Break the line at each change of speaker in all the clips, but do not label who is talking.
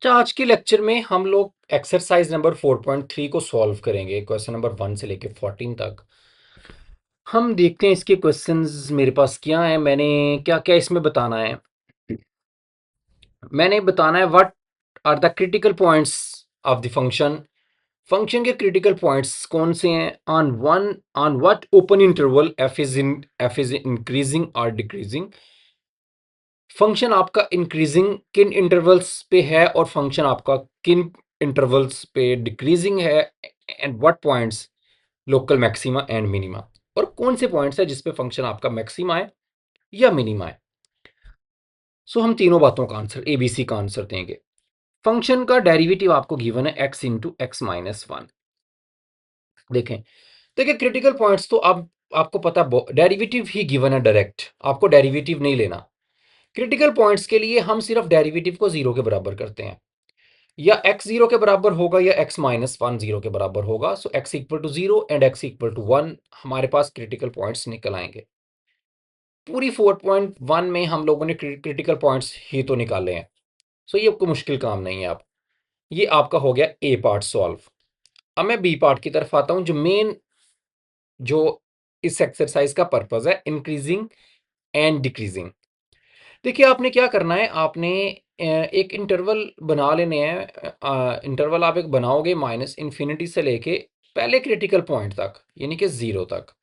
बेटा आज के लेक्चर में हम लोग एक्सरसाइज नंबर 4.3 को सॉल्व करेंगे। क्वेश्चन नंबर 1 से लेके 14 तक हम देखते हैं इसके क्वेश्चंस मेरे पास क्या है। मैंने क्या क्या इसमें बताना है। मैंने बताना है what are the critical points of the function. Function के क्रिटिकल पॉइंट्स कौन से हैं। On what open interval F is increasing और डिक्रीजिंग। फंक्शन आपका इंक्रीजिंग किन इंटरवल्स पे है और फंक्शन आपका किन इंटरवल्स पे डिक्रीजिंग है। And what points local maxima and minima. और कौन से पॉइंट्स है जिस पे फंक्शन आपका मैक्सिमा है या मिनिमा है। सो हम तीनों बातों का आंसर एबीसी का आंसर देंगे। फंक्शन का डेरिवेटिव आपको गिवन है x into x minus one. देखें देखिए क्रिटिकल पॉइंट्स तो आप आपको पता डेरिवेटिव ही गिवन है डायरेक्ट, आपको डेरिवेटिव नहीं लेना। क्रिटिकल पॉइंट्स के लिए हम सिर्फ डेरिवेटिव को जीरो के बराबर करते हैं। या एक्स जीरो के बराबर होगा या एक्स माइनस वन जीरो के बराबर होगा। So x equal to zero and x equal to one हमारे पास क्रिटिकल पॉइंट्स निकल आएंगे। पूरी 4.1 में हम लोगों ने क्रिटिकल पॉइंट्स ही तो निकाले हैं। सो ये आपको मुश्किल काम नहीं है। आप ये आपका हो गया ए पार्ट सॉल्व। अब मैं बी पार्ट की तरफ आता हूं जो मेन जो इस एक्सरसाइज का पर्पज है इंक्रीजिंग एंड डिक्रीजिंग। देखिए आपने क्या करना है, आपने एक इंटरवल बना लेने हैं। इंटरवल आप एक बनाओगे माइनस इन्फिनिटी से लेके पहले क्रिटिकल पॉइंट तक यानी कि जीरो तक।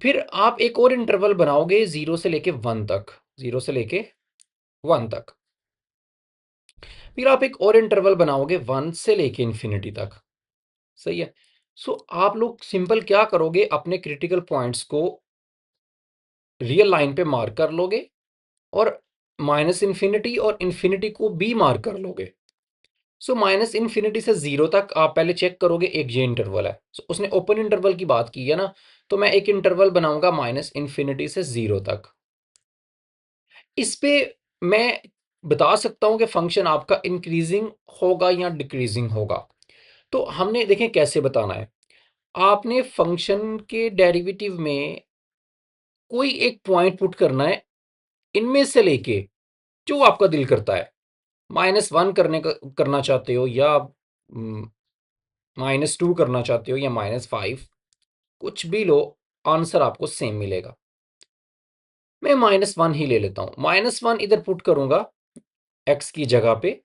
फिर आप एक और इंटरवल बनाओगे जीरो से लेके वन तक, जीरो से लेके वन तक। फिर आप एक और इंटरवल बनाओगे वन से लेके इन्फिनिटी तक। सही है। सो आप लोग सिंपल क्या करोगे, अपने क्रिटिकल पॉइंट्स को रियल लाइन पे मार्क कर लोगे और माइनस इन्फिनिटी और इन्फिनिटी को भी मार्क कर लोगे। सो माइनस इन्फिनिटी से जीरो तक आप पहले चेक करोगे एक ये इंटरवल है। उसने ओपन इंटरवल की बात की है ना, तो मैं एक इंटरवल बनाऊंगा माइनस इन्फिनिटी से जीरो तक। इस पे मैं बता सकता हूं कि फंक्शन आपका इंक्रीजिंग होगा या डिक्रीजिंग होगा। तो हमने देखें कैसे बताना है। आपने फंक्शन के डेरिवेटिव में कोई एक पॉइंट पुट करना है इनमें से लेके जो आपका दिल करता है। माइनस वन करना चाहते हो या माइनस टू करना चाहते हो या माइनस फाइव, कुछ भी लो, आंसर आपको सेम मिलेगा। मैं माइनस वन ही ले लेता हूं। माइनस वन इधर पुट करूंगा एक्स की जगह पे,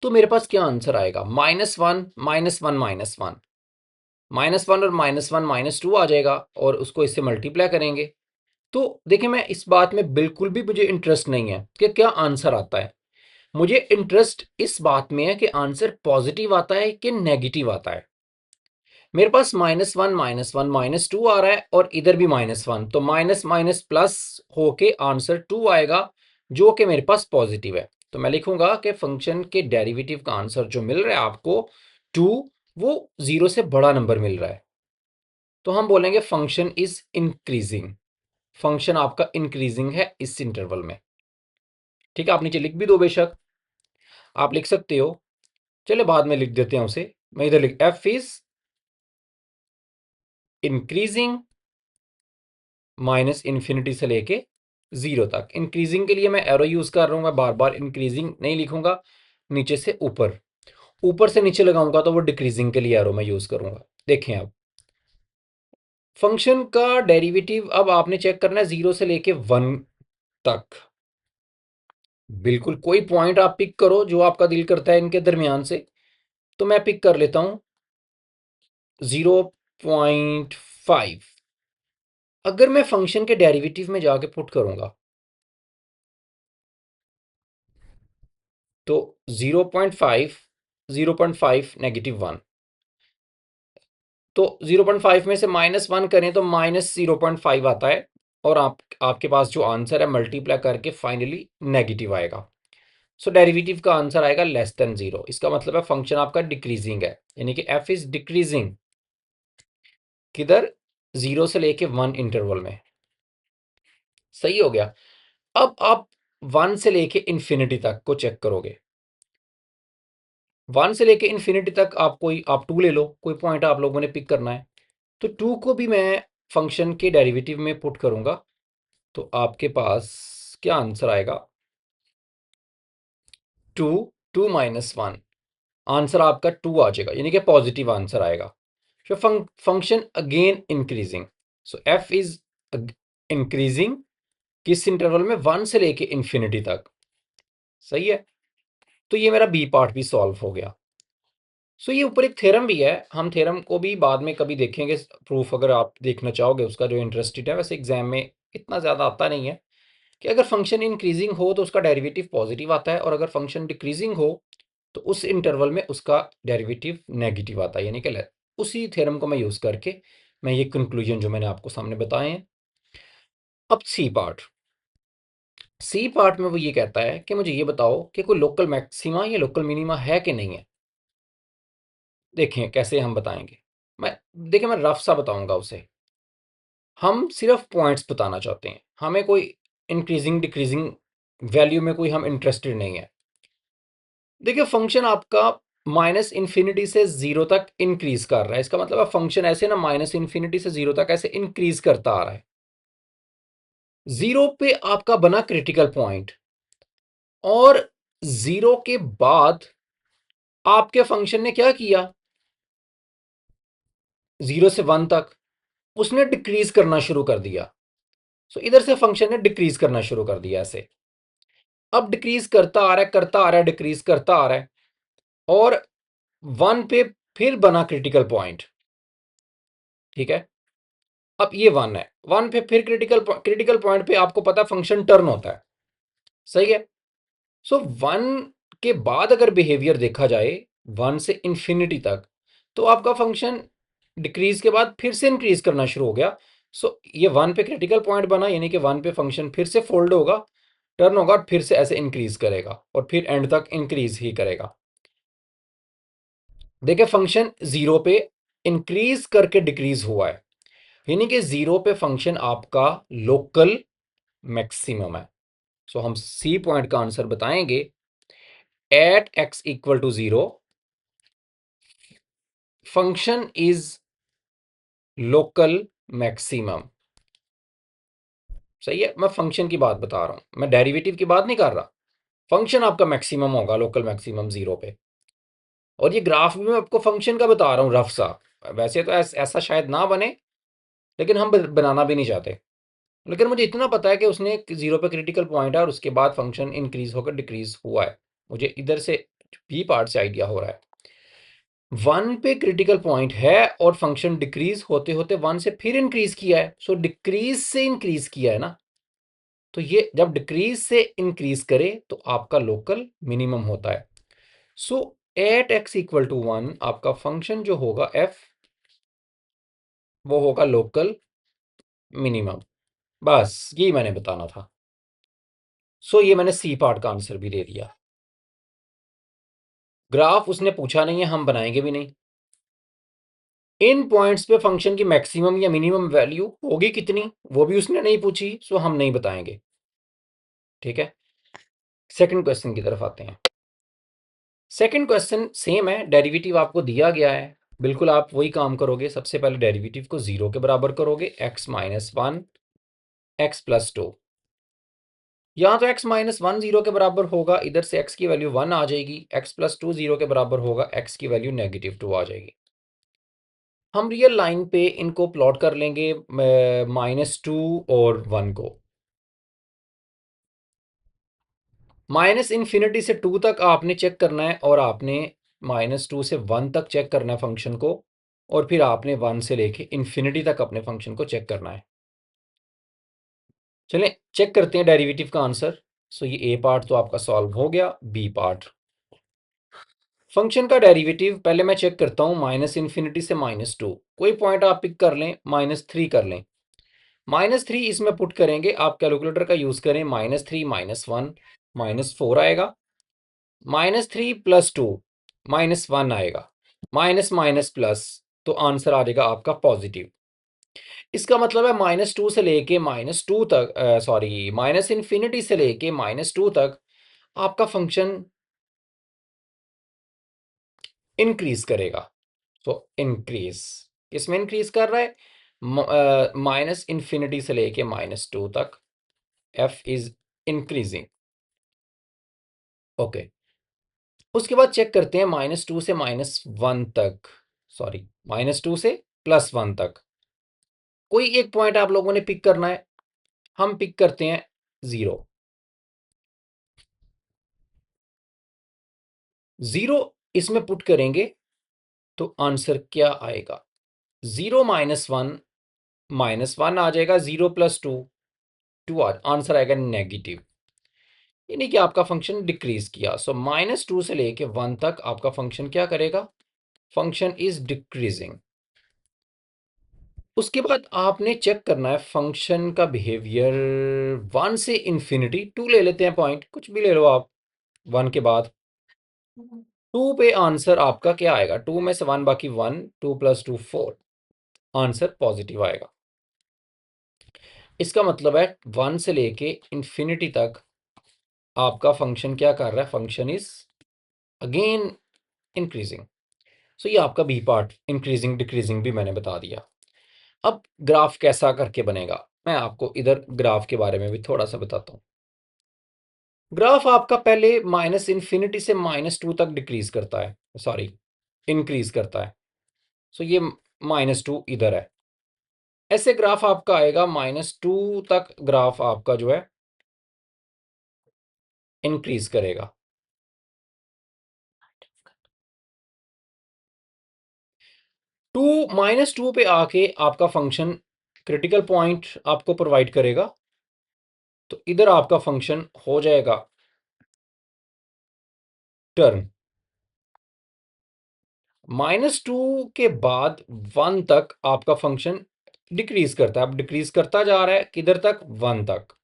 तो मेरे पास क्या आंसर आएगा, minus one minus one minus one. Minus one और माइनस वन माइनस टू आ जाएगा और उसको इससे मल्टीप्लाई करेंगे। तो देखिए मैं इस बात में बिल्कुल भी मुझे इंटरेस्ट नहीं है कि क्या आंसर आता है। मुझे इंटरेस्ट इस बात में है कि आंसर पॉजिटिव आता है कि नेगेटिव आता है। मेरे पास माइनस वन माइनस टू आ रहा है और इधर भी माइनस वन, तो माइनस माइनस प्लस होके आंसर टू आएगा जो कि मेरे पास पॉजिटिव है। तो मैं लिखूंगा कि फंक्शन के डेरिवेटिव का आंसर जो मिल रहा है आपको टू, वो जीरो से बड़ा नंबर मिल रहा है। तो हम बोलेंगे फंक्शन इज इंक्रीजिंग। फंक्शन आपका इंक्रीजिंग है इस इंटरवल में। ठीक है, आप नीचे लिख भी दो बेशक, आप लिख सकते हो। चले बाद में लिख देते हैं उसे। मैं इधर लिख F is increasing minus infinity से लेके जीरो तक। इंक्रीजिंग के लिए मैं एरो यूज कर रहा हूं, मैं बार बार इंक्रीजिंग नहीं लिखूंगा। नीचे से ऊपर, ऊपर से नीचे लगाऊंगा तो वो डिक्रीजिंग के लिए एरो मैं यूज करूंगा। देखें अब फंक्शन का डेरिवेटिव अब आपने चेक करना है जीरो से लेके वन तक। बिल्कुल कोई पॉइंट आप पिक करो जो आपका दिल करता है इनके दरमियान से। तो मैं पिक कर लेता हूं 0.5। अगर मैं फंक्शन के डेरिवेटिव में जाके पुट करूंगा तो 0.5, 0.5 नेगेटिव वन। तो 0.5 में से माइनस वन करें तो माइनस 0.5 आता है और आपके पास जो आंसर है मल्टीप्लाई करके फाइनली नेगेटिव आएगा। सो डेरिवेटिव का आंसर आएगा लेस देन जीरो। इसका मतलब है फंक्शन आपका डिक्रीजिंग है, यानी कि एफ इज डिक्रीजिंग किधर, जीरो से लेके वन इंटरवल में। सही हो गया। अब आप वन से लेके इंफिनिटी तक को चेक करोगे। वन से लेके इन्फिनिटी तक आप टू ले लो, कोई पॉइंट आप लोगों ने पिक करना है। तो टू को भी मैं फंक्शन के डेरिवेटिव में पुट करूंगा तो आपके पास क्या आंसर आएगा, two, two minus one, answer आपका टू आ जाएगा, यानी कि पॉजिटिव आंसर आएगा। So function again increasing, so F is increasing किस इंटरवल में, वन से लेके इन्फिनिटी तक। सही है, तो ये मेरा बी पार्ट भी सॉल्व हो गया। सो ये ऊपर एक थ्योरम भी है, हम थ्योरम को भी बाद में कभी देखेंगे, प्रूफ अगर आप देखना चाहोगे उसका जो इंटरेस्टेड है। वैसे एग्जाम में इतना ज़्यादा आता नहीं है कि अगर फंक्शन इंक्रीजिंग हो तो उसका डेरिवेटिव पॉजिटिव आता है, और अगर फंक्शन डिक्रीजिंग हो तो उस इंटरवल में उसका डेरिवेटिव नेगेटिव आता है, यानी कि उसी थ्योरम को मैं यूज़ करके मैं ये कंक्लूजन जो मैंने आपको सामने बताए हैं। अब सी पार्ट में वो ये कहता है कि मुझे ये बताओ कि कोई लोकल मैक्सिमा या लोकल मिनिमा है कि नहीं है। देखें कैसे हम बताएंगे, मैं देखिए मैं रफ सा बताऊंगा उसे। हम सिर्फ पॉइंट्स बताना चाहते हैं, हमें कोई इंक्रीजिंग डिक्रीजिंग वैल्यू में कोई हम इंटरेस्टेड नहीं है। देखिए फंक्शन आपका माइनस इन्फिनिटी से जीरो तक इंक्रीज कर रहा है, इसका मतलब फंक्शन ऐसे ना माइनस इन्फिनिटी से जीरो तक ऐसे इंक्रीज करता आ रहा है। जीरो पे आपका बना क्रिटिकल पॉइंट, और जीरो के बाद आपके फंक्शन ने क्या किया, जीरो से वन तक उसने डिक्रीज करना शुरू कर दिया। सो इधर से फंक्शन ने डिक्रीज करना शुरू कर दिया ऐसे। अब डिक्रीज करता आ रहा है, करता आ रहा है, डिक्रीज करता आ रहा है, और वन पे फिर बना क्रिटिकल पॉइंट। ठीक है, अब ये वन है, वन पे फिर क्रिटिकल पॉइंट पे आपको पता है फंक्शन टर्न होता है। सही है, सो वन के बाद अगर बिहेवियर देखा जाए वन से इंफिनिटी तक, तो आपका फंक्शन डिक्रीज के बाद फिर से इंक्रीज करना शुरू हो गया। सो ये वन पे क्रिटिकल पॉइंट बना, यानी कि वन पे फंक्शन फिर से फोल्ड होगा, टर्न होगा, और फिर से ऐसे इंक्रीज करेगा, और फिर एंड तक इंक्रीज ही करेगा। देखिए फंक्शन जीरो पे इंक्रीज करके डिक्रीज हुआ है, यानी कि जीरो पे फंक्शन आपका लोकल मैक्सिमम है। सो हम सी पॉइंट का आंसर बताएंगे, at x equal to zero function is local maximum. सही है, मैं फंक्शन की बात बता रहा हूं, मैं डेरिवेटिव की बात नहीं कर रहा। फंक्शन आपका मैक्सिमम होगा लोकल मैक्सिमम जीरो पे, और ये ग्राफ भी मैं आपको फंक्शन का बता रहा हूँ रफ सा। वैसे तो ऐसा शायद ना बने, लेकिन हम बनाना भी नहीं चाहते। लेकिन मुझे इतना पता है कि उसने जीरो पे क्रिटिकल पॉइंट है और उसके बाद फंक्शन इंक्रीज होकर डिक्रीज हुआ है, मुझे इधर से बी पार्ट से आइडिया हो रहा है। वन पे क्रिटिकल पॉइंट है और फंक्शन डिक्रीज होते होते वन से फिर इंक्रीज किया है, सो डिक्रीज से इंक्रीज किया है ना, तो ये जब डिक्रीज से इंक्रीज करे तो आपका लोकल मिनिमम होता है। So at x equal to one आपका फंक्शन जो होगा एफ, वो होगा लोकल मिनिमम। बस यही मैंने बताना था। सो ये मैंने सी पार्ट का आंसर भी दे दिया। ग्राफ उसने पूछा नहीं है, हम बनाएंगे भी नहीं। इन पॉइंट्स पे फंक्शन की मैक्सिमम या मिनिमम वैल्यू होगी कितनी, वो भी उसने नहीं पूछी, सो हम नहीं बताएंगे। ठीक है, सेकंड क्वेश्चन की तरफ आते हैं। सेकंड क्वेश्चन सेम है, डेरिवेटिव आपको दिया गया है, बिल्कुल आप वही काम करोगे। सबसे पहले डेरिवेटिव को जीरो के बराबर करोगे, x minus one x plus two. यहाँ तो x माइनस वन जीरो के बराबर होगा, इधर से x की वैल्यू वन आ जाएगी, x प्लस टू जीरो के बराबर होगा, x की वैल्यू नेगेटिव टू आ जाएगी। हम रियल लाइन पे इनको प्लॉट कर लेंगे, माइनस टू और वन को। माइनस इन्फिनिटी से टू तक आपने चेक करना है, और आपने माइनस टू से वन तक चेक करना है फंक्शन को, और फिर आपने वन से लेके इन्फिनिटी तक अपने फंक्शन को चेक करना है। चलें चेक करते हैं डेरिवेटिव का आंसर। सो ये ए पार्ट तो आपका सॉल्व हो गया, बी पार्ट फंक्शन का डेरिवेटिव पहले मैं चेक करता हूँ, माइनस इन्फिनिटी से माइनस टू, कोई पॉइंट आप पिक कर लें, माइनस थ्री कर लें। माइनस थ्री इसमें पुट करेंगे, आप कैलकुलेटर का यूज करें, minus three minus one minus four आएगा, minus three plus two minus one आएगा, माइनस माइनस प्लस, तो आंसर आ जाएगा आपका पॉजिटिव। इसका मतलब है माइनस टू से लेके माइनस टू तक, सॉरी माइनस इन्फिनिटी से लेके माइनस टू तक आपका फंक्शन इंक्रीज करेगा। तो इंक्रीज किसमें इंक्रीज कर रहा है, माइनस इन्फिनिटी से लेके माइनस टू तक एफ इज इंक्रीजिंग। ओके, उसके बाद चेक करते हैं -2 से -1 तक, सॉरी -2 से +1 तक कोई एक पॉइंट आप लोगों ने पिक करना है। हम पिक करते हैं 0। 0 इसमें पुट करेंगे तो आंसर क्या आएगा? 0 -1 -1 आ जाएगा, 0 + 2 2 आंसर आएगा नेगेटिव, यानी कि आपका फंक्शन डिक्रीज किया। सो -2 से लेके 1 तक आपका फंक्शन क्या करेगा? Function is decreasing. उसके बाद आपने चेक करना है फंक्शन का बिहेवियर 1 से इन्फिनिटी, 2 ले लेते हैं पॉइंट, कुछ भी ले लो आप 1 के बाद। 2 पे आंसर आपका क्या आएगा? 2 में से 1 बाकी 1, 2 + 2 4, आंसर पॉजिटिव आएगा। इसका मतलब है 1 से लेके इन्फिनिटी तक आपका फंक्शन क्या कर रहा है? Function is again increasing. So ये आपका बी पार्ट, इंक्रीजिंग डिक्रीजिंग भी मैंने बता दिया। अब ग्राफ कैसा करके बनेगा, मैं आपको इधर ग्राफ के बारे में भी थोड़ा सा बताता हूँ। ग्राफ आपका पहले -इन्फिनिटी से -2 तक डिक्रीज करता है, सॉरी इंक्रीज करता है। सो ये -2 इधर है, ऐसे ग्राफ आपका आएगा -2 तक, ग्राफ आपका जो है इंक्रीज करेगा। 2 -2 पे आके आपका फंक्शन क्रिटिकल पॉइंट आपको प्रोवाइड करेगा, तो इधर आपका फंक्शन हो जाएगा टर्न। -2 के बाद 1 तक आपका फंक्शन डिक्रीज करता है, अब डिक्रीज करता जा रहा है किधर तक? 1 तक।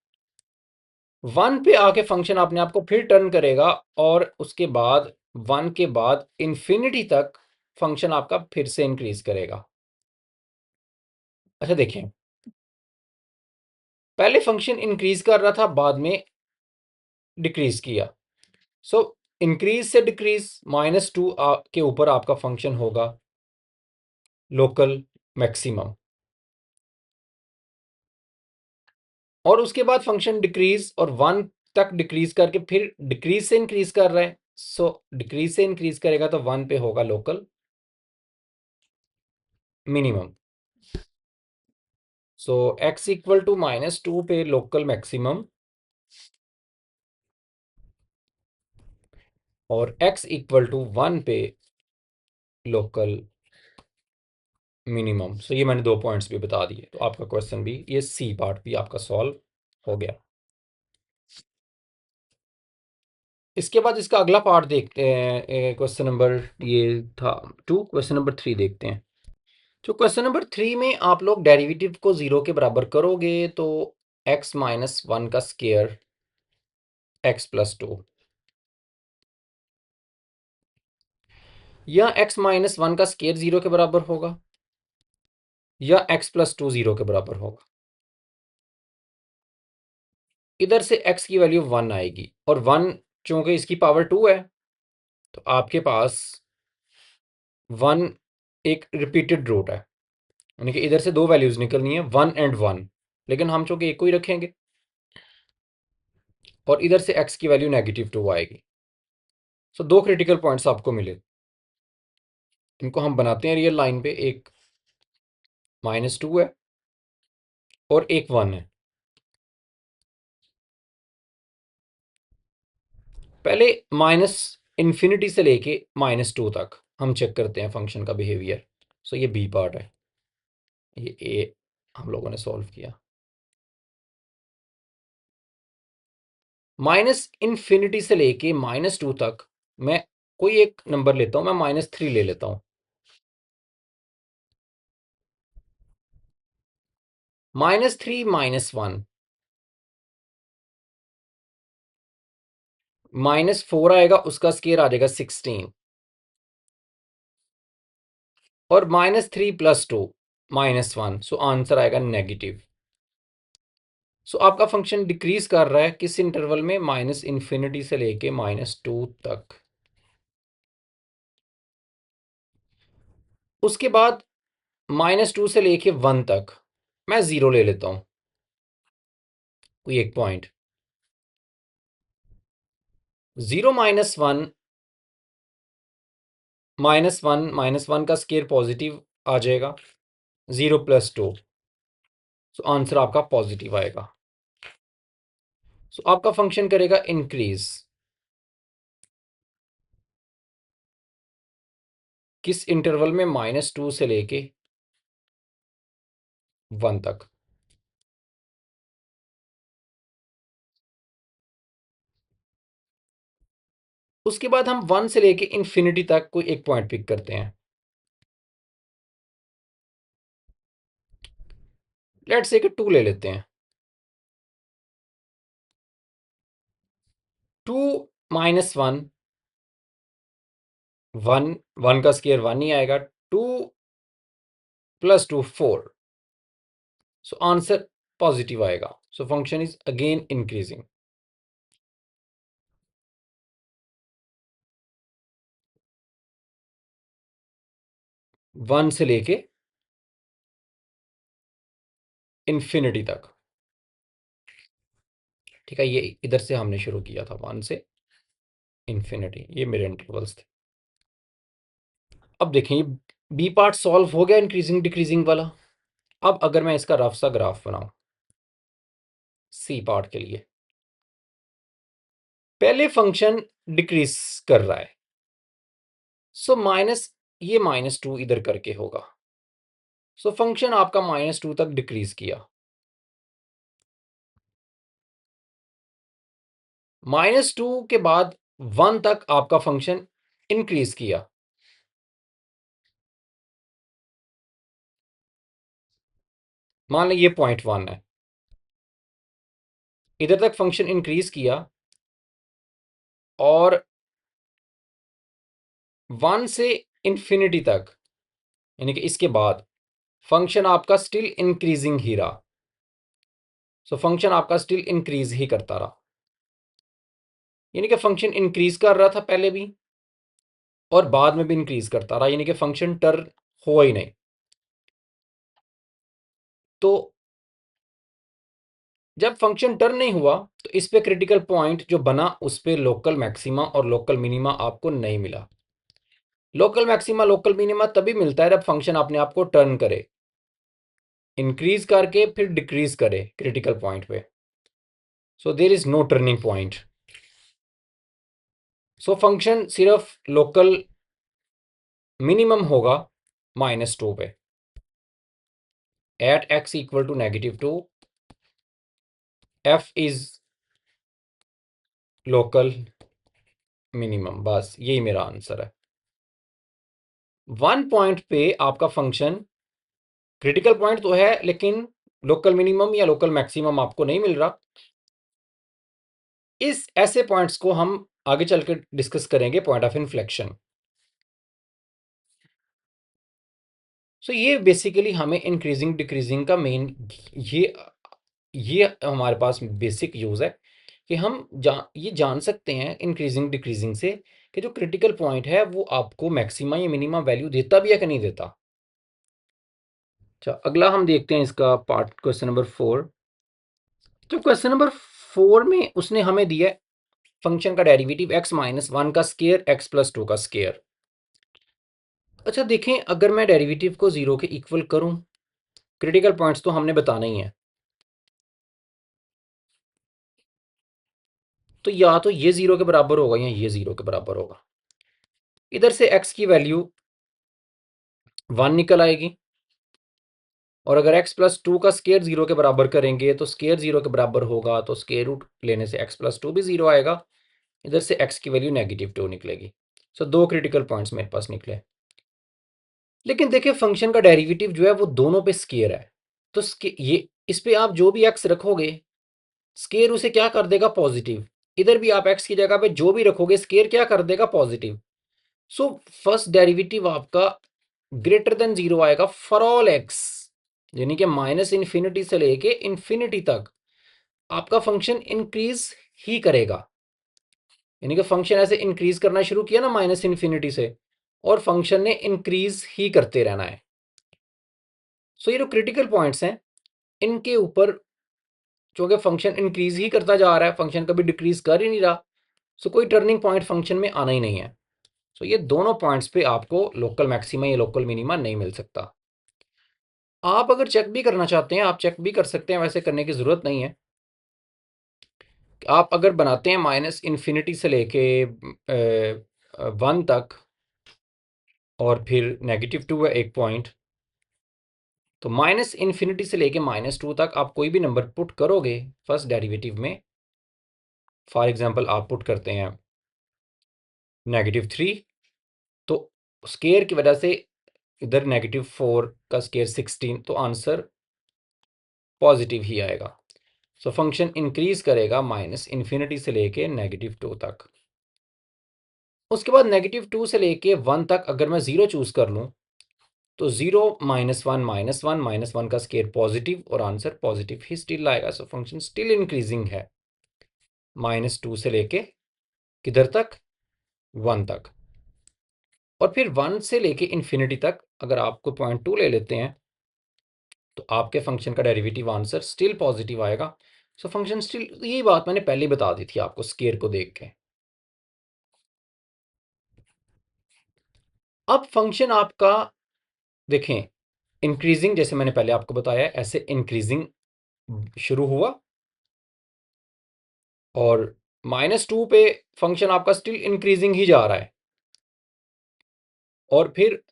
1 पे आके फंक्शन अपने आप को फिर टर्न करेगा, और उसके बाद 1 के बाद इन्फिनिटी तक फंक्शन आपका फिर से इंक्रीज करेगा। अच्छा देखिए, पहले फंक्शन इंक्रीज कर रहा था, बाद में डिक्रीज किया। सो इंक्रीज से डिक्रीज, -2 के ऊपर आपका फंक्शन होगा लोकल मैक्सिमम, और उसके बाद फंक्शन डिक्रीज और 1 तक डिक्रीज करके फिर डिक्रीज से इंक्रीज कर रहा है। सो डिक्रीज से इंक्रीज करेगा तो 1 पे होगा लोकल मिनिमम। सो x इक्वल टू -2 पे लोकल मैक्सिमम, और x इक्वल टू 1 पे लोकल मिनिमम। सो ये मैंने 2 पॉइंट्स भी बता दिए, तो आपका क्वेश्चन भी, ये सी पार्ट भी आपका सॉल्व हो गया। इसके बाद इसका अगला पार्ट देखते हैं, क्वेश्चन नंबर, ये था 2, क्वेश्चन नंबर 3 देखते हैं। जो क्वेश्चन नंबर 3 में आप लोग डेरिवेटिव को 0 के बराबर करोगे तो x -1 का स्क्वायर x + 2, या x -1 का स्क्वायर 0 के बराबर होगा, या x + 2 0 के बराबर होगा। इधर से x की वैल्यू 1 आएगी, और 1 चूंकि इसकी पावर 2 है, तो आपके पास 1 एक रिपीटेड रूट है, यानी कि इधर से 2 वैल्यूज निकलनी है, 1 एंड 1, लेकिन हम चूंकि एक को ही रखेंगे, और इधर से x की वैल्यू -2 आएगी। सो 2 क्रिटिकल पॉइंट्स आपको मिले, इनको हम बनाते हैं रियल लाइन पे, एक -2 है और एक 1 है। पहले -इन्फिनिटी से लेके -2 तक हम चेक करते हैं फंक्शन का बिहेवियर। सो ये बी पार्ट है, ये ए हम लोगों ने सॉल्व किया। -इन्फिनिटी से लेके -2 तक मैं कोई एक नंबर लेता हूं, मैं -3 ले लेता हूं। -3 -1, -4 आएगा, उसका स्केयर आ जाएगा 16, और -3 + 2 -1, सो आंसर आएगा नेगेटिव। सो आपका फंक्शन डिक्रीज कर रहा है किस इंटरवल में? -इन्फिनिटी से लेके -2 तक। उसके बाद -2 से लेके 1 तक मैं 0 ले लेता हूं, कोई एक पॉइंट। 0 -1 -1 का स्केयर पॉजिटिव आ जाएगा, 0 + 2, सो आंसर आपका पॉजिटिव आएगा। सो आपका फंक्शन करेगा इंक्रीज किस इंटरवल में, -2 से लेके 1 तक। उसके बाद हम 1 से लेके इंफिनिटी तक कोई एक पॉइंट पिक करते हैं। लेट्स से 2 ले लेते हैं। 2 - 1, 1 का स्केयर 1 ही आएगा, 2 + 2 4, सो आंसर पॉजिटिव आएगा। So function is again increasing. One से लेके इंफिनिटी तक, ठीक है। ये इधर से हमने शुरू किया था 1 से इंफिनिटी, ये मेरे इंटरवल्स थे। अब देखें ये बी पार्ट सॉल्व हो गया इंक्रीजिंग डिक्रीजिंग वाला। अब अगर मैं इसका रफ सा ग्राफ बनाऊं सी पार्ट के लिए, पहले फंक्शन डिक्रीज कर रहा है, सो ये -2 इधर करके होगा, सो फंक्शन आपका -2 तक डिक्रीज किया। -2 के बाद 1 तक आपका फंक्शन इंक्रीज किया। मान लीजिए ये .1 है, इधर तक फंक्शन इंक्रीज किया और 1 से इंफिनिटी तक, यानी कि इसके बाद फंक्शन आपका स्टिल इंक्रीजिंग ही रहा। सो फंक्शन आपका स्टिल इंक्रीज ही करता रहा, यानी कि फंक्शन इंक्रीज कर रहा था पहले भी और बाद में भी इंक्रीज करता रहा, यानी कि फंक्शन टर्न हुआ ही नहीं। तो जब फंक्शन टर्न नहीं हुआ तो इस पे क्रिटिकल पॉइंट जो बना उस पे लोकल मैक्सिमा और लोकल मिनिमा आपको नहीं मिला। लोकल मैक्सिमा लोकल मिनिमा तभी मिलता है जब फंक्शन अपने आप को टर्न करे, इंक्रीज करके फिर डिक्रीज करे क्रिटिकल पॉइंट पे। So there is no turning point. So function सिर्फ लोकल मिनिमम होगा -2 पे, at x = -2 f is local minimum. बस यही मेरा आंसर है। 1 पॉइंट पे आपका फंक्शन क्रिटिकल पॉइंट तो है लेकिन लोकल मिनिमम या लोकल मैक्सिमम आपको नहीं मिल रहा। इस ऐसे पॉइंट्स को हम आगे चल के डिस्कस करेंगे पॉइंट ऑफ इन्फ्लेक्शन। सो ये बेसिकली हमें इंक्रीजिंग डिक्रीजिंग का मेन ये हमारे पास बेसिक यूज है कि हम ये जान सकते हैं इंक्रीजिंग डिक्रीजिंग से कि जो क्रिटिकल पॉइंट है वो आपको मैक्सिमा या मिनिमा वैल्यू देता भी है कि नहीं देता। अच्छा, अगला हम देखते हैं इसका पार्ट, क्वेश्चन नंबर 4। तो क्वेश्चन नंबर 4 में उसने हमें दिया फंक्शन का डेरिवेटिव x - 1 का स्केयर x + 2 का स्केयर। अच्छा देखें, अगर मैं डेरिवेटिव को 0 के इक्वल करूं, क्रिटिकल पॉइंट्स तो हमने बताना ही है, तो या तो ये 0 के बराबर होगा या ये 0 के बराबर होगा। इधर से x की वैल्यू 1 निकल आएगी और अगर x + 2 का स्केयर 0 के बराबर करेंगे तो स्केयर 0 के बराबर होगा, तो स्केयर रूट लेने से x + 2 भी 0 आएगा। इधर से x की वैल्यू -2 निकलेगी। सो दो क्रिटिकल पॉइंट्स मेरे पास निकले। लेकिन देखिए फंक्शन का डेरिवेटिव जो है वो दोनों पे स्केयर है, तो ये इस पे आप जो भी x रखोगे स्केयर उसे क्या कर देगा, पॉजिटिव। इधर भी आप x की जगह पे जो भी रखोगे स्केयर क्या कर देगा, पॉजिटिव। सो फर्स्ट डेरिवेटिव आपका ग्रेटर देन 0 आएगा फॉर ऑल x, यानी कि -इन्फिनिटी से लेके इंफिनिटी तक आपका फंक्शन इंक्रीज ही करेगा। यानी कि फंक्शन ऐसे इंक्रीज करना शुरू किया ना -इन्फिनिटी से, और फंक्शन ने इंक्रीज ही करते रहना है। सो ये जो क्रिटिकल पॉइंट्स हैं इनके ऊपर चूंकि फंक्शन इंक्रीज ही करता जा रहा है, फंक्शन कभी डिक्रीज कर ही नहीं रहा, सो कोई टर्निंग पॉइंट फंक्शन में आना ही नहीं है। सो ये दोनों पॉइंट्स पे आपको लोकल मैक्सिमा या लोकल मिनिमा नहीं मिल सकता। आप अगर चेक भी करना चाहते हैं आप चेक भी कर सकते हैं, वैसे करने की ज़रूरत नहीं है। आप अगर बनाते हैं माइनस इन्फिनिटी से लेके 1 तक और फिर -2 है एक पॉइंट, तो माइनस इन्फिनिटी से लेके -2 तक आप कोई भी नंबर पुट करोगे फर्स्ट डेरिवेटिव में, फॉर एग्जांपल आप पुट करते हैं -3, तो स्केयर की वजह से इधर -4 का स्केयर 16, तो आंसर पॉजिटिव ही आएगा। सो फंक्शन इंक्रीज करेगा माइनस इन्फिनिटी से लेके -2 तक। उसके बाद -2 से लेके 1 तक अगर मैं 0 चूज कर लूं, तो 0 -1 -1 -1 का स्केयर पॉजिटिव और आंसर पॉजिटिव ही स्टिल आएगा। सो फंक्शन स्टिल इंक्रीजिंग है -2 से लेके किधर तक, 1 तक। और फिर 1 से लेके इन्फिनिटी तक अगर आपको पॉइंट 2 ले लेते हैं, तो आपके फंक्शन का डेरिवेटिव आंसर स्टिल पॉजिटिव आएगा। सो फंक्शन स्टिल, यही बात मैंने पहले बता दी थी आपको स्केयर को देख के। अब फंक्शन आपका देखें इंक्रीजिंग, जैसे मैंने पहले आपको बताया ऐसे इंक्रीजिंग शुरू हुआ और -2 पे फंक्शन आपका स्टिल इंक्रीजिंग ही जा रहा है, और फिर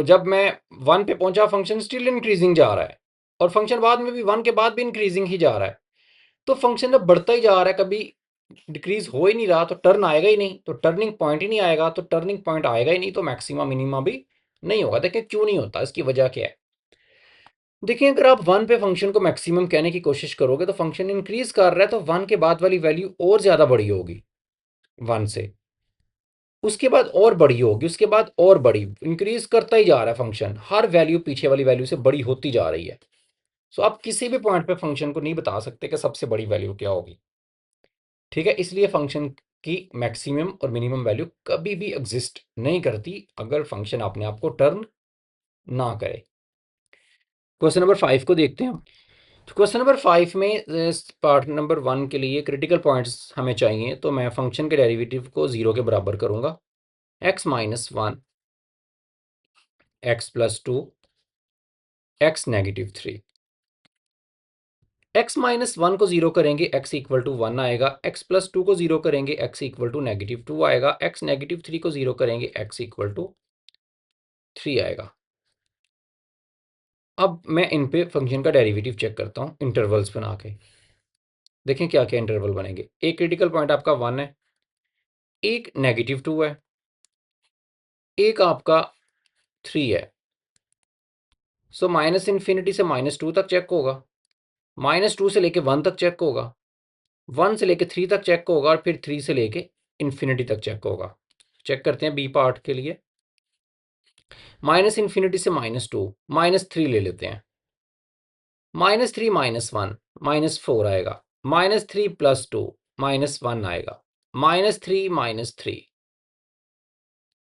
जब मैं 1 पे पहुंचा फंक्शन स्टिल इंक्रीजिंग जा रहा है, और फंक्शन बाद में भी 1 के बाद भी इंक्रीजिंग ही जा रहा है। तो फंक्शन अब बढ़ता ही जा रहा है, कभी डिक्रीज हो ही नहीं रहा, तो टर्न आएगा ही नहीं, तो टर्निंग पॉइंट ही नहीं आएगा, तो टर्निंग पॉइंट आएगा ही नहीं, तो मैक्सिमा मिनिमा भी नहीं होगा। देखिए क्यों नहीं होता, इसकी वजह क्या है। देखिए अगर आप 1 पे फंक्शन को मैक्सिमम कहने की कोशिश करोगे तो फंक्शन इंक्रीज कर रहा है, तो 1 के बाद वाली वैल्यू और ज्यादा बड़ी होगी 1 से, उसके बाद और बड़ी होगी, उसके बाद और बड़ी, इंक्रीज करता ही जा रहा है फंक्शन, हर वैल्यू पीछे वाली वैल्यू से बड़ी होती जा रही है। सो आप किसी भी पॉइंट पे फंक्शन को नहीं बता सकते कि सबसे बड़ी वैल्यू क्या होगी, ठीक है। इसलिए फंक्शन की मैक्सिमम और मिनिमम वैल्यू कभी भी एग्जिस्ट नहीं करती अगर फंक्शन अपने आप को टर्न ना करे। क्वेश्चन नंबर 5 को देखते हैं। तो क्वेश्चन नंबर 5 में पार्ट नंबर 1 के लिए क्रिटिकल पॉइंट्स हमें चाहिए, तो मैं फंक्शन के डेरिवेटिव को 0 के बराबर करूंगा। x-1, x+2, x-3। x-1 को 0 करेंगे x इक्वल टू 1 आएगा, x+2 को 0 करेंगे x इक्वल टू -2 आएगा, x-3 को 0 करेंगे x इक्वल टू 3 आएगा। अब मैं इन पे फंक्शन का डेरिवेटिव चेक करता हूँ इंटरवल्स बना के। देखें क्या क्या इंटरवल बनेंगे। एक क्रिटिकल पॉइंट आपका 1 है, एक -2 है, एक आपका 3 है। सो माइनस इन्फिनिटी से -2 तक चेक होगा, -2 से लेके 1 तक चेक होगा, 1 से लेके 3 तक चेक होगा, और फिर 3 से लेके इन्फिनिटी तक चेक होगा। चेक करते हैं बी पार्ट के लिए। माइनस इन्फिनिटी से -2, -3 ले लेते हैं, -3 -1 -4 आएगा, -3 + 2 -1 आएगा, -3 -3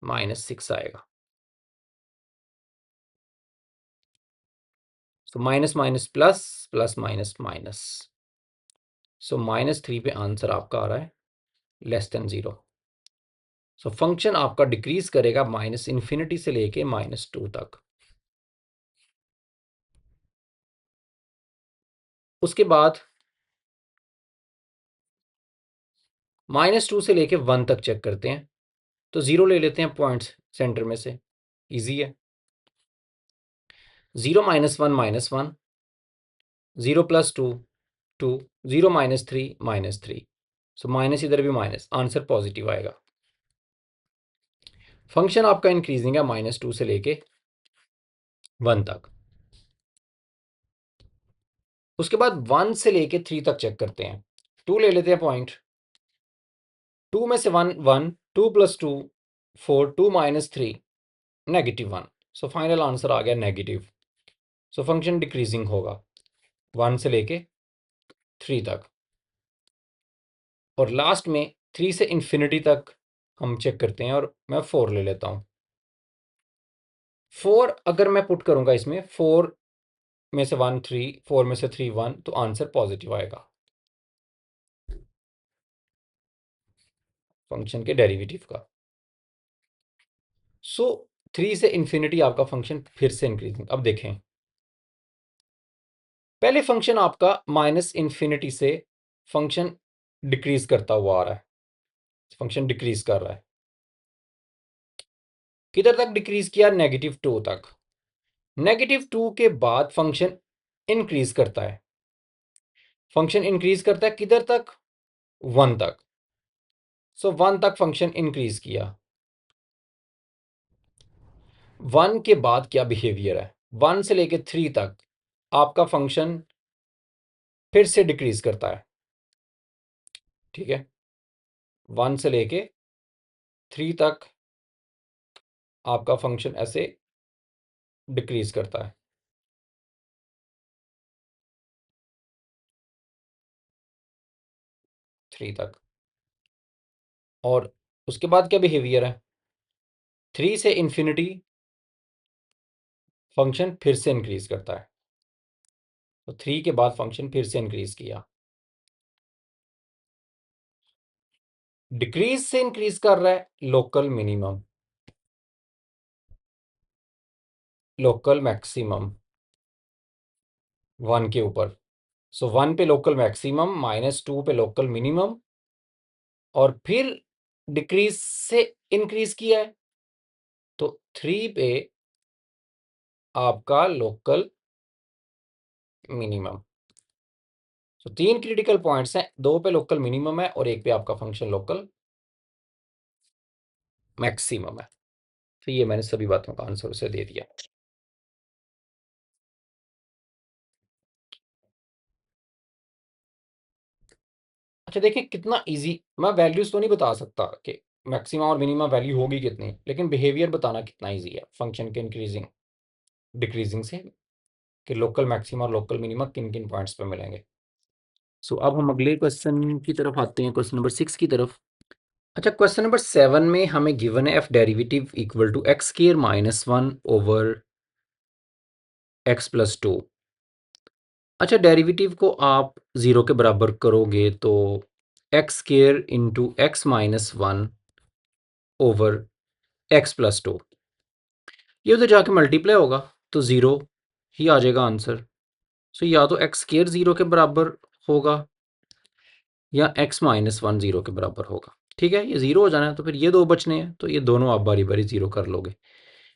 -6 आएगा। So minus minus plus, plus minus minus, so -3 पे आंसर आपका आ रहा है <0। सो फंक्शन आपका डिक्रीज करेगा माइनस इन्फिनिटी से लेके -2 तक। उसके बाद -2 से लेके 1 तक चेक करते हैं, तो 0 ले लेते हैं पॉइंट्स सेंटर में से, इजी है। 0 -1 -1, 0 + 2 2, 0 -3 -3, सो माइनस इधर भी माइनस, आंसर पॉजिटिव आएगा। फंक्शन आपका इंक्रीजिंग है -2 से लेके 1 तक। उसके बाद 1 से लेके 3 तक चेक करते हैं, 2 ले लेते हैं पॉइंट, 2 में से 1 1, 2 + 2 4, 2 -3 -1, सो फाइनल आंसर आ गया नेगेटिव। सो फंक्शन डिक्रीजिंग होगा 1 से लेके 3 तक। और लास्ट में 3 से इन्फिनिटी तक हम चेक करते हैं, और मैं 4 ले लेता हूँ। 4 अगर मैं पुट करूंगा इसमें, 4 में से 1 3, 4 में से 3 1, तो आंसर पॉजिटिव आएगा फंक्शन के डेरिवेटिव का। सो 3 से इन्फिनिटी आपका फंक्शन फिर से इंक्रीजिंग। अब देखें, पहले फंक्शन आपका माइनस इन्फिनिटी से फंक्शन डिक्रीज करता हुआ आ रहा है, फंक्शन डिक्रीज कर रहा है। किधर तक डिक्रीज किया? -2 तक। -2 के बाद फंक्शन इंक्रीज करता है, फंक्शन इंक्रीज करता है किधर तक? 1 तक। सो 1 तक फंक्शन इंक्रीज किया। 1 के बाद क्या बिहेवियर है? 1 से लेके 3 तक आपका फंक्शन फिर से डिक्रीज करता है, ठीक है। 1 से लेके 3 तक आपका फंक्शन ऐसे डिक्रीज करता है। थ्री तक। और उसके बाद क्या बिहेवियर है? 3 से इन्फिनिटी फंक्शन फिर से इंक्रीज करता है। तो 3 के बाद फंक्शन फिर से इंक्रीज किया। डिक्रीज से इंक्रीज कर रहा है लोकल मिनिमम, लोकल मैक्सिमम 1 के ऊपर। सो 1 पे लोकल मैक्सिमम, -2 पे लोकल मिनिमम, और फिर डिक्रीज से इंक्रीज किया है तो 3 पे आपका लोकल मिनिमम। सो 3 क्रिटिकल पॉइंट्स हैं, 2 पे लोकल मिनिमम है और 1 पे आपका फंक्शन लोकल मैक्सिमम है। तो ये मैंने सभी बातों का आंसर उसे दे दिया। अच्छा देखिए कितना इजी। मैं वैल्यूज तो नहीं बता सकता कि मैक्सिमम और मिनिमम वैल्यू होगी कितनी, लेकिन बिहेवियर बताना कितना इजी है फंक्शन के इंक्रीजिंग डिक्रीजिंग से, कि लोकल मैक्सिमम और लोकल मिनिमम किन किन पॉइंट्स पे मिलेंगे। सो अब हम अगले क्वेश्चन की तरफ आते हैं, क्वेश्चन नंबर 6 की तरफ। अच्छा, क्वेश्चन नंबर 7 में हमें गिवन है F derivative equal to x square -1 over x plus 2। अच्छा, डेरिवेटिव को आप 0 के बराबर करोगे तो x square into x -1 over x plus 2, ये उधर जाके मल्टीप्लाई होगा तो 0 ही आ जाएगा आंसर। सो या तो एक्स स्क्वायर 0 के बराबर होगा या एक्स -1 0 के बराबर होगा। ठीक है, ये 0 हो जाना है तो फिर ये दो बचने हैं, तो ये दोनों आप बारी बारी 0 कर लोगे।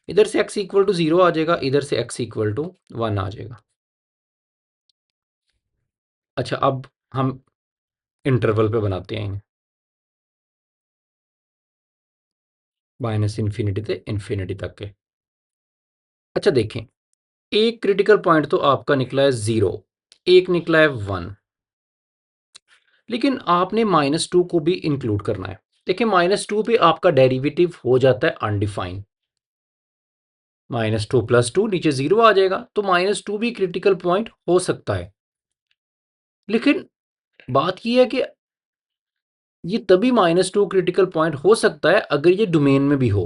इधर से x इक्वल टू 0 आ जाएगा, इधर से x इक्वल टू 1 आ जाएगा। अच्छा, अब हम इंटरवल पे बनाते हैं, -इन्फिनिटी से इन्फिनिटी तक के। अच्छा देखें, एक क्रिटिकल पॉइंट तो आपका निकला है 0, एक निकला है 1, लेकिन आपने -2 को भी इंक्लूड करना है। देखिए -2 पे आपका डेरिवेटिव हो जाता है अनडिफाइंड, -2 + 2 नीचे 0 आ जाएगा, तो -2 भी क्रिटिकल पॉइंट हो सकता है। लेकिन बात यह है कि ये तभी -2 क्रिटिकल पॉइंट हो सकता है अगर ये डोमेन में भी हो,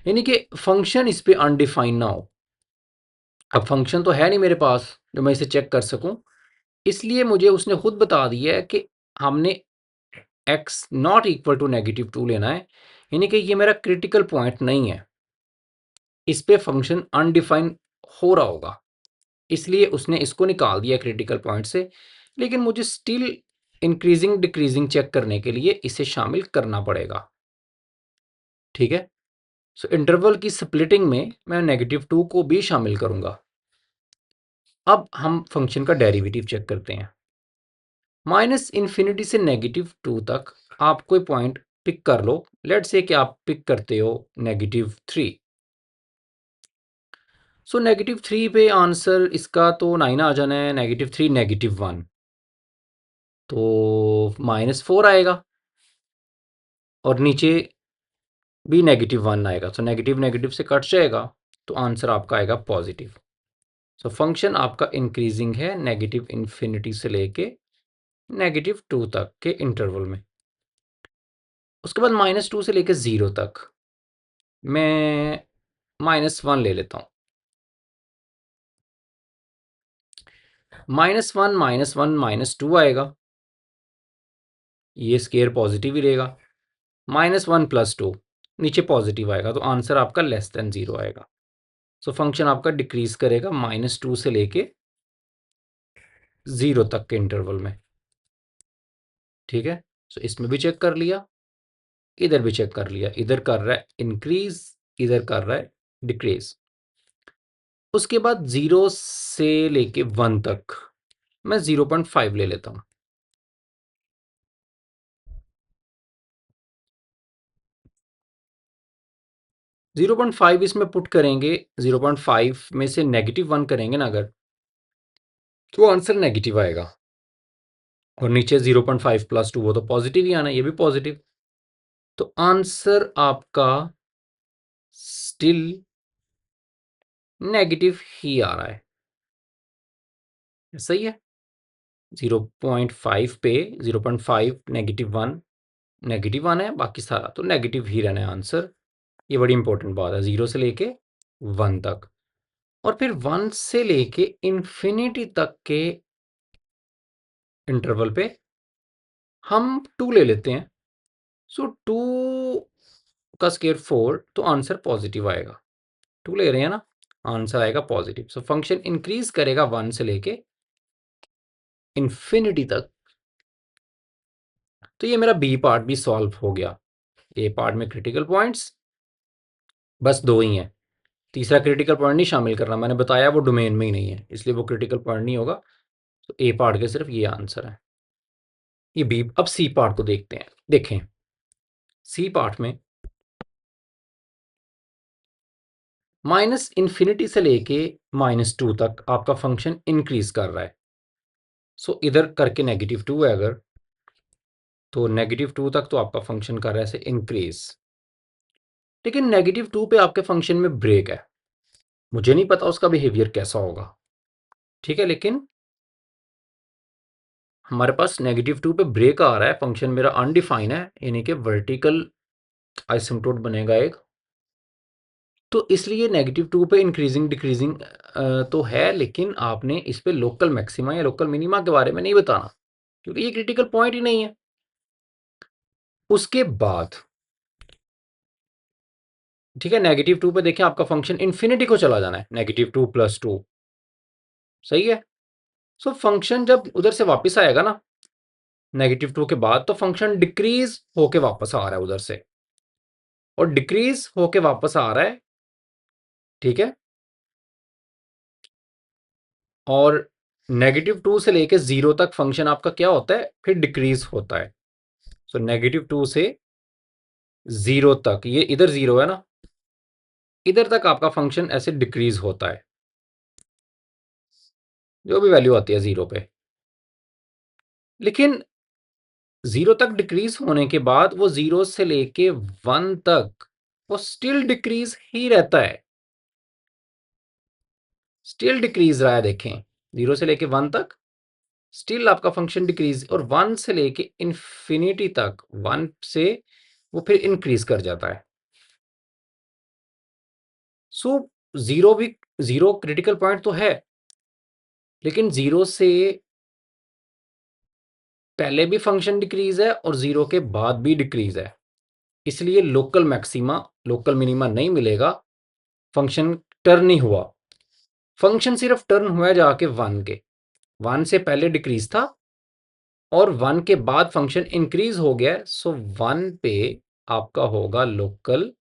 यानी कि फंक्शन इस पे अनडिफाइंड ना हो। अब फंक्शन तो है नहीं मेरे पास जो मैं इसे चेक कर सकूं, इसलिए मुझे उसने खुद बता दिया है कि हमने x नॉट इक्वल टू -2 लेना है, यानी कि ये मेरा क्रिटिकल पॉइंट नहीं है, इस पे फंक्शन अनडिफाइंड हो रहा होगा, इसलिए उसने इसको निकाल दिया क्रिटिकल पॉइंट से। लेकिन मुझे स्टिल इंक्रीजिंग डिक्रीजिंग चेक करने के लिए इसे शामिल करना पड़ेगा। ठीक है, सो इंटरवल की स्प्लिटिंग में मैं -2 को भी शामिल करूंगा। अब हम फंक्शन का डेरिवेटिव चेक करते हैं। -इन्फिनिटी से -2 तक आप कोई पॉइंट पिक कर लो। लेट्स से कि आप पिक करते हो -3। सो -3 पे आंसर इसका तो 9 आ जाना है, -3 -1 तो -4 आएगा, और नीचे भी -1 आएगा, तो नेगेटिव नेगेटिव से कट जाएगा, तो आंसर आपका आएगा पॉजिटिव। सो फंक्शन आपका इंक्रीजिंग है -इन्फिनिटी से लेके -2 तक के इंटरवल में। उसके बाद -2 से लेके 0 तक मैं -1 ले लेता हूँ। -1 -1 -2 आएगा, ये स्केयर पॉजिटिव ही रहेगा। -1 + 2 नीचे पॉजिटिव आएगा, तो आंसर आपका लेस देन 0 आएगा। सो फंक्शन आपका डिक्रीज करेगा -2 से लेके 0 तक के इंटरवल में। ठीक है, सो इसमें भी चेक कर लिया, इधर भी चेक कर लिया, इधर कर रहा है इंक्रीज, इधर कर रहा है डिक्रीज। उसके बाद 0 से लेके 1 तक मैं 0.5 ले लेता हूं। 0.5 इसमें पुट करेंगे, 0.5 में से -1 करेंगे ना अगर, तो आंसर नेगेटिव आएगा। और नीचे 0.5 + 2 वो तो पॉजिटिव ही आना है, ये भी पॉजिटिव। तो आंसर आपका स्टिल नेगेटिव ही आ रहा है। सही है, 0.5 पे 0.5 -1 नेगेटिव आना है, बाकी सारा तो नेगेटिव ही रहना है आंसर। ये बड़ी इंपॉर्टेंट बात है, 0 से लेके 1 तक। और फिर 1 से लेके इंफिनिटी तक के इंटरवल पे हम 2 ले लेते हैं। सो 2 का स्क्वायर 4, तो आंसर पॉजिटिव आएगा। 2 ले रहे हैं ना, आंसर आएगा पॉजिटिव। सो फंक्शन इंक्रीज करेगा 1 से लेके इंफिनिटी तक। तो ये मेरा बी पार्ट भी सॉल्व हो गया। ए पार्ट में क्रिटिकल पॉइंट्स बस 2 ही हैं, तीसरा क्रिटिकल पॉइंट नहीं शामिल करना, मैंने बताया वो डोमेन में ही नहीं है, इसलिए वो क्रिटिकल पॉइंट नहीं होगा। तो ए पार्ट के सिर्फ ये आंसर है, ये बी। अब सी पार्ट को देखते हैं। देखें, सी पार्ट में -इन्फिनिटी से लेके -2 तक आपका फंक्शन इंक्रीज कर रहा है। सो इधर करके -2 है अगर, तो -2 तक तो आपका फंक्शन कर रहा है ऐसे इंक्रीज। लेकिन -2 पे आपके फंक्शन में ब्रेक है, मुझे नहीं पता उसका बिहेवियर कैसा होगा। ठीक है, लेकिन हमारे पास -2 पे ब्रेक आ रहा है, फंक्शन मेरा अनडिफाइन है, यानी कि वर्टिकल आइसिम्प्टोट बनेगा एक। तो इसलिए -2 पे इंक्रीजिंग डिक्रीजिंग तो है, लेकिन आपने इस पे लोकल मैक्सिमा या लोकल मिनिमा के बारे में नहीं बताना, क्योंकि ये क्रिटिकल पॉइंट ही नहीं है। उसके बाद ठीक है, -2 पे देखें आपका फंक्शन इन्फिनिटी को चला जाना है, -2 + 2। सही है, सो फंक्शन जब उधर से वापस आएगा ना -2 के बाद, तो फंक्शन डिक्रीज होके वापस आ रहा है उधर से, और डिक्रीज होके वापस आ रहा है। ठीक है, और -2 से लेके 0 तक फंक्शन आपका क्या होता है, फिर डिक्रीज होता है। सो -2 से 0 तक, ये इधर 0 है ना, इधर तक आपका फंक्शन ऐसे डिक्रीज होता है, जो भी वैल्यू आती है 0 पे। लेकिन 0 तक डिक्रीज होने के बाद वो 0 से लेके 1 तक वो स्टिल डिक्रीज ही रहता है, स्टिल डिक्रीज रहा है। देखें, 0 से लेके 1 तक स्टिल आपका फंक्शन डिक्रीज, और 1 से लेके इंफिनिटी तक 1 से वो फिर इंक्रीज कर जाता है। सो 0 भी, 0 क्रिटिकल पॉइंट तो है, लेकिन 0 से पहले भी फंक्शन डिक्रीज है और 0 के बाद भी डिक्रीज है, इसलिए लोकल मैक्सिमा लोकल मिनिमा नहीं मिलेगा। फंक्शन टर्न नहीं हुआ, फंक्शन सिर्फ टर्न हुआ जाके 1 के, 1 से पहले डिक्रीज था और 1 के बाद फंक्शन इंक्रीज हो गया। सो 1 पे आपका होगा लोकल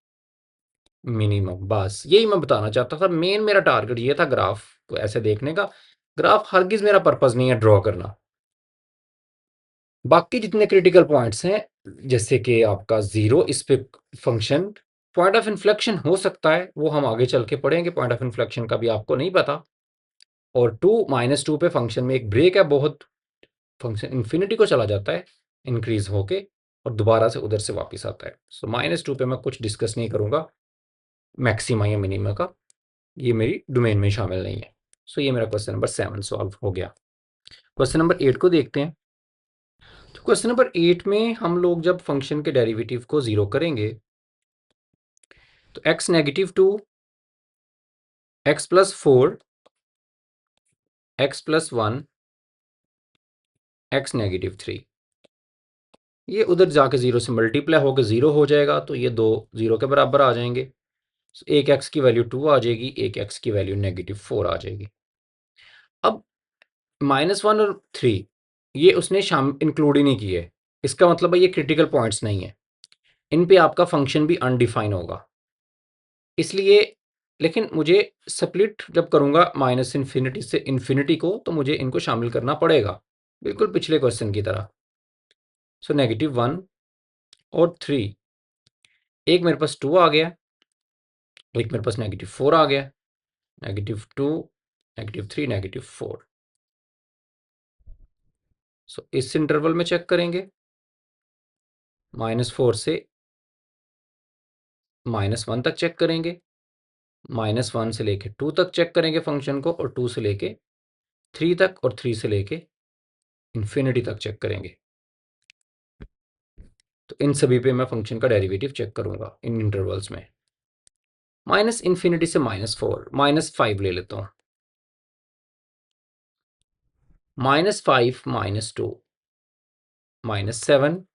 मिनिमम। बस यही मैं बताना चाहता था, मेन मेरा टारगेट ये था ग्राफ को ऐसे देखने का। ग्राफ हरगिज मेरा पर्पस नहीं है ड्रॉ करना। बाकी जितने क्रिटिकल पॉइंट्स हैं, जैसे कि आपका 0, इस पे फंक्शन पॉइंट ऑफ इन्फ्लेक्शन हो सकता है, वो हम आगे चल के पढ़ेंगे, पॉइंट ऑफ इन्फ्लेक्शन का भी आपको नहीं पता। और 2 -2 पे फंक्शन में एक ब्रेक है बहुत, फंक्शन इन्फिनिटी को चला जाता है इंक्रीज होके, और दोबारा से उधर से वापस आता है। सो -2 पे मैं कुछ डिस्कस नहीं करूंगा मैक्सिमा या मिनिमा का, ये मेरी डोमेन में शामिल नहीं है। सो ये मेरा क्वेश्चन नंबर 7 सॉल्व हो गया। क्वेश्चन नंबर 8 को देखते हैं। तो क्वेश्चन नंबर 8 में हम लोग जब फंक्शन के डेरिवेटिव को 0 करेंगे, तो x-2, x+4, x+1, x-3, ये उधर जाके 0 से मल्टीप्लाई होकर 0 हो जाएगा, तो ये दो 0 के बराबर आ जाएंगे। एक एक्स की वैल्यू 2 आ जाएगी, एक एक्स की वैल्यू -4 आ जाएगी। अब -1 और 3 ये उसने शाम इंक्लूड ही नहीं किए, इसका मतलब है ये क्रिटिकल पॉइंट्स नहीं है, इन पे आपका फंक्शन भी अनडिफाइन होगा। इसलिए लेकिन मुझे स्प्लिट जब करूंगा माइनस इन्फिनिटी से इन्फिनिटी को, तो मुझे इनको शामिल करना पड़ेगा, बिल्कुल पिछले क्वेश्चन की तरह। सो -1 और 3, एक मेरे पास 2 आ गया, एक मेरे पास -4 आ गया, -2, -3, -4। सो इस इंटरवल में चेक करेंगे, -4 से -1 तक चेक करेंगे, -1 से लेके 2 तक चेक करेंगे फंक्शन को, और 2 से लेके 3 तक, और 3 से लेके इन्फिनिटी तक चेक करेंगे। तो इन सभी पे मैं फंक्शन का डेरिवेटिव चेक करूंगा इन इंटरवल्स में। माइनस इन्फिनिटी से -4, -5 ले लेता हूं, -5 -2 -7,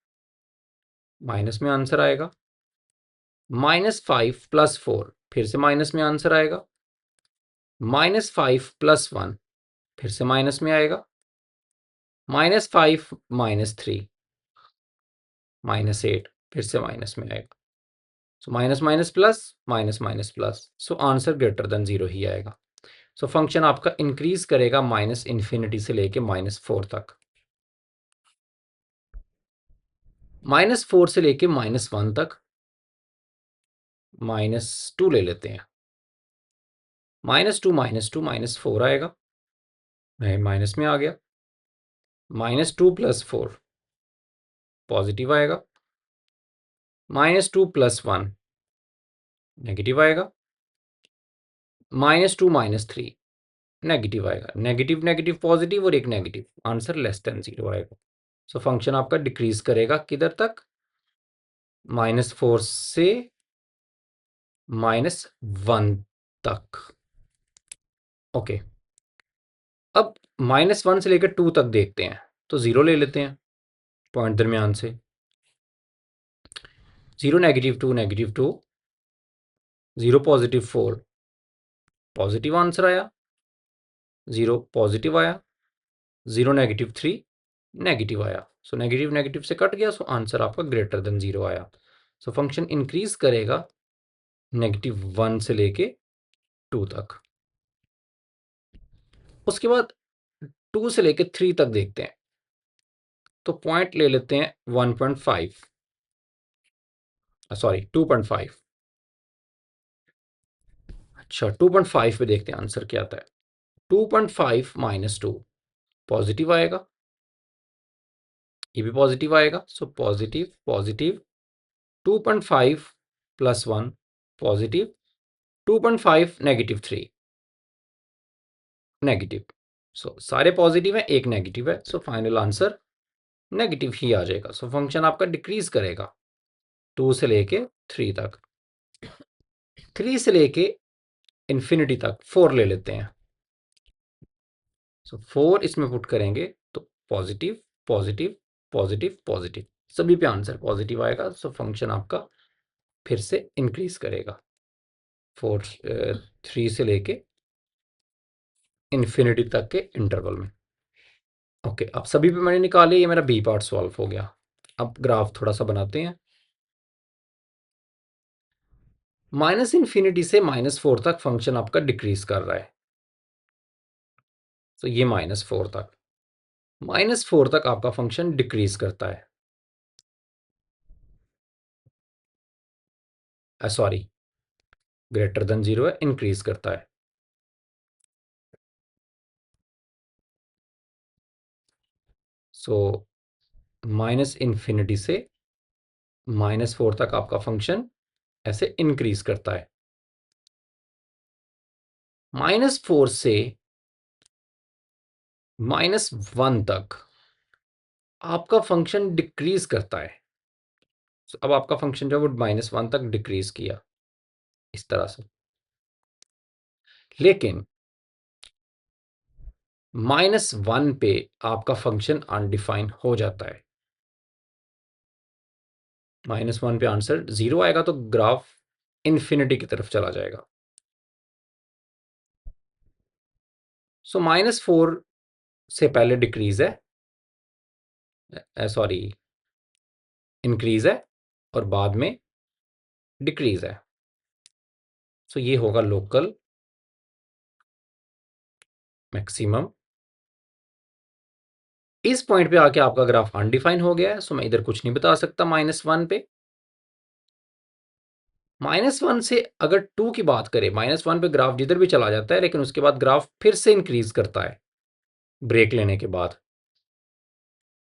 माइनस में आंसर आएगा, -5 + 4 फिर से माइनस में आंसर आएगा, -5 + 1 फिर से माइनस में आएगा, -5 -3 -8 फिर से माइनस में आएगा। So minus minus plus, minus minus plus, so answer greater than 0 ही आएगा। सो फंक्शन आपका इंक्रीज करेगा माइनस इन्फिनिटी से लेके -4 तक, -4 से लेके -1 तक, -2 ले लेते हैं, -2 -2 -4 आएगा, माइनस में आ गया, -2 + 4 पॉजिटिव आएगा, -2 + 1 नेगेटिव आएगा, -2 -3 नेगेटिव आएगा, नेगेटिव नेगेटिव पॉजिटिव और एक नेगेटिव, आंसर लेस देन 0 आएगा। सो फंक्शन आपका डिक्रीज करेगा किधर तक, -4 से -1 तक। ओके, अब -1 से लेकर 2 तक देखते हैं, तो 0 ले लेते हैं पॉइंट दरमियान से, 0 -2 -2, 0 +4 पॉजिटिव आंसर आया, 0 पॉजिटिव आया, 0 -3 नेगेटिव आया। सो नेगेटिव नेगेटिव से कट गया, सो आंसर आपका ग्रेटर देन 0 आया। सो फंक्शन इंक्रीज करेगा -1 से लेके 2 तक। उसके बाद 2 से लेके 3 तक देखते हैं, तो पॉइंट ले लेते हैं 1.5, सॉरी 2.5। अच्छा, 2.5 पे देखते हैं आंसर क्या आता है। 2.5 -2 पॉजिटिव आएगा, ये भी पॉजिटिव आएगा, so positive positive, 2.5 + 1 positive, 2.5 -3 negative. So सारे पॉजिटिव है, एक नेगेटिव है, सो फाइनल आंसर नेगेटिव ही आ जाएगा। सो फंक्शन आपका डिक्रीज करेगा 2 से लेके 3 तक, 3 से लेके इन्फिनिटी तक 4 ले लेते हैं। सो 4 इसमें पुट करेंगे तो पॉजिटिव पॉजिटिव पॉजिटिव पॉजिटिव, सभी पे आंसर पॉजिटिव आएगा। सो फंक्शन आपका फिर से इंक्रीज करेगा 3 से लेके इन्फिनिटी तक के इंटरवल में। ओके, अब सभी पे मैंने निकाले, ये मेरा बी पार्ट सॉल्व हो गया। अब ग्राफ थोड़ा सा बनाते हैं। -इन्फिनिटी से -4 तक फंक्शन आपका डिक्रीज कर रहा है, तो ये -4 तक, -4 तक आपका फंक्शन डिक्रीज करता है, सॉरी ग्रेटर देन 0 है, इंक्रीज करता है। सो -इन्फिनिटी से -4 तक आपका फंक्शन ऐसे इंक्रीज करता है, -4 से -1 तक आपका फंक्शन डिक्रीज करता है। अब आपका फंक्शन जो है वो -1 तक डिक्रीज किया इस तरह से, लेकिन -1 पे आपका फंक्शन अनडिफाइन हो जाता है। -1 पे आंसर 0 आएगा तो ग्राफ इन्फिनिटी की तरफ चला जाएगा। सो -4 से पहले डिक्रीज है, सॉरी इंक्रीज है, और बाद में डिक्रीज है। सो ये होगा लोकल मैक्सिमम। इस पॉइंट पे आके आपका ग्राफ अनडिफाइन हो गया है, सो मैं इधर कुछ नहीं बता सकता -1 पे। -1 से अगर 2 की बात करें, -1 पे ग्राफ जिधर भी चला जाता है, लेकिन उसके बाद ग्राफ फिर से इंक्रीज करता है ब्रेक लेने के बाद,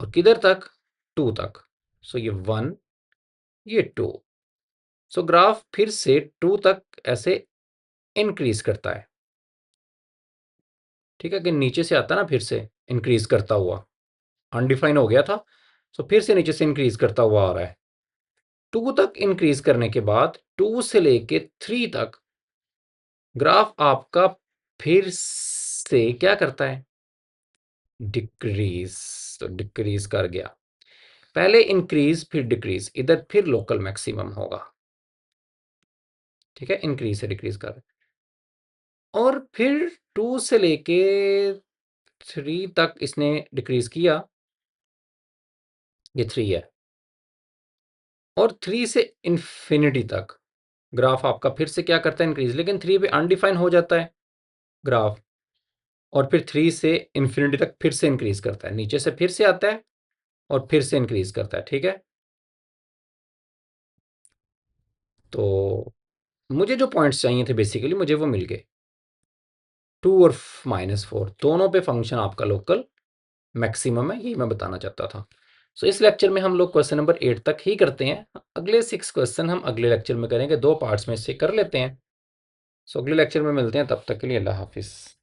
और किधर तक? 2 तक। सो ये 1, ये 2। सो ग्राफ फिर से 2 तक ऐसे इंक्रीज करता है। ठीक है, कि नीचे से आता है ना, फिर से इंक्रीज करता हुआ, अनडिफाइन हो गया था, सो फिर से नीचे से इंक्रीज करता हुआ आ रहा है। 2 तक इंक्रीज करने के बाद 2 से लेके 3 तक ग्राफ आपका फिर से क्या करता है? डिक्रीज। तो डिक्रीज कर गया, पहले इंक्रीज फिर डिक्रीज, इधर फिर लोकल मैक्सिमम होगा। ठीक है, इंक्रीज से डिक्रीज कर, और फिर 2 से लेके 3 तक इसने डिक्रीज किया, ये 3 है, और 3 से इन्फिनिटी तक ग्राफ आपका फिर से क्या करता है? इंक्रीज, लेकिन 3 पे अनडिफाइन हो जाता है ग्राफ, और फिर 3 से इन्फिनिटी तक फिर से इंक्रीज करता है, नीचे से फिर से आता है और फिर से इंक्रीज करता है। ठीक है, तो मुझे जो पॉइंट्स चाहिए थे बेसिकली मुझे वो मिल गए। 2 और -4 दोनों पे फंक्शन आपका लोकल मैक्सिमम है, यही मैं बताना चाहता था। सो इस लेक्चर में हम लोग क्वेश्चन नंबर 8 तक ही करते हैं, अगले 6 क्वेश्चन हम अगले लेक्चर में करेंगे, 2 पार्ट्स में से कर लेते हैं। सो अगले लेक्चर में मिलते हैं, तब तक के लिए अल्लाह हाफिज़।